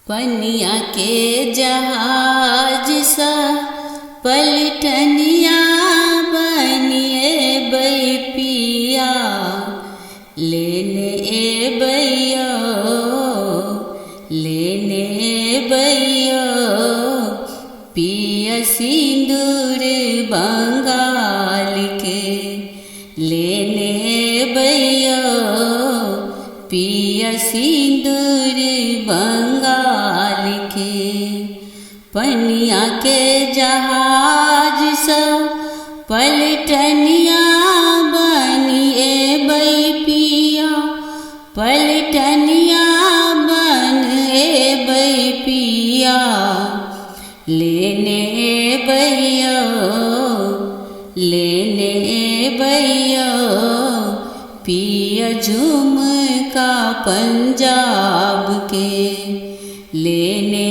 पनिया के जहाज सा पलटनिया बनिए बैपिया लेने बैयो लेने बैयो पिया सिंदूर बंगाल के लेने बैयो पिया सिंदूर बंगाल के। पनिया के जहाज सा पलटनिया बनिए बैपिया पलटनिया बनिए बैपिया लेने बैयो लेने बैयो पिया झुमका पंजाब के लेने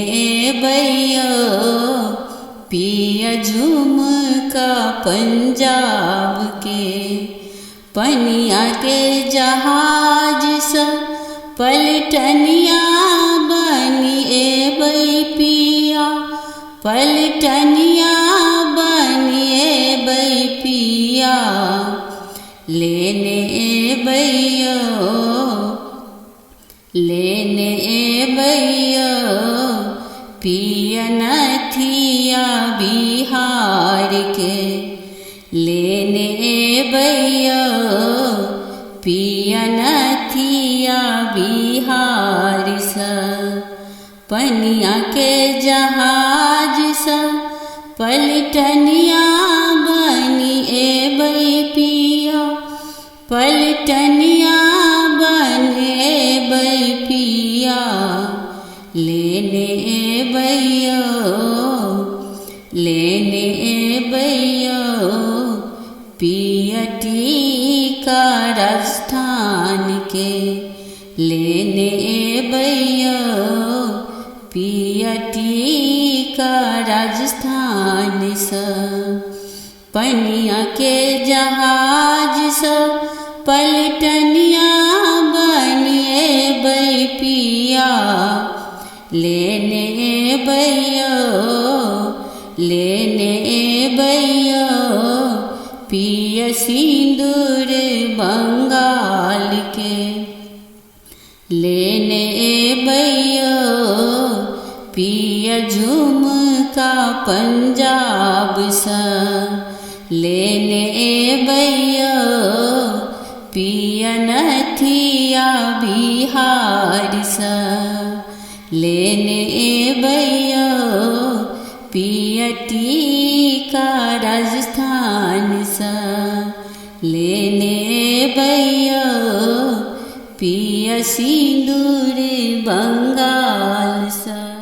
बैयो पिया झुमका पंजाब के। पनिया के जहाज सा पलटनिया बनिए बैपिया पलटनिया बनिए बैपिया लेने बैयो लेने बैयो पिया नथिया बिहार के लेने बैयो पिया नथिया बिहार सा। पनिया के जहाज सा पलटनिया बनिए बैपिया पलटनिया बनिए बैपिया लेने बैयो लेने बैयो पिया टीका राजस्थान के लेने बैयो पिया टीका राजस्थान सा। पनिया के जहाज सा पलटनिया बनिए बैपिया लेने बैयो लेने बैयो पिया सिंदूर बंगाल के लेने बैयो पिया झुमका पंजाब सा लेने बैयो पिया नथिया बिहार सा लेने बैयो पिया टीका राजस्थान सा लेने बैयो पिया सिंदूर बंगाल सा।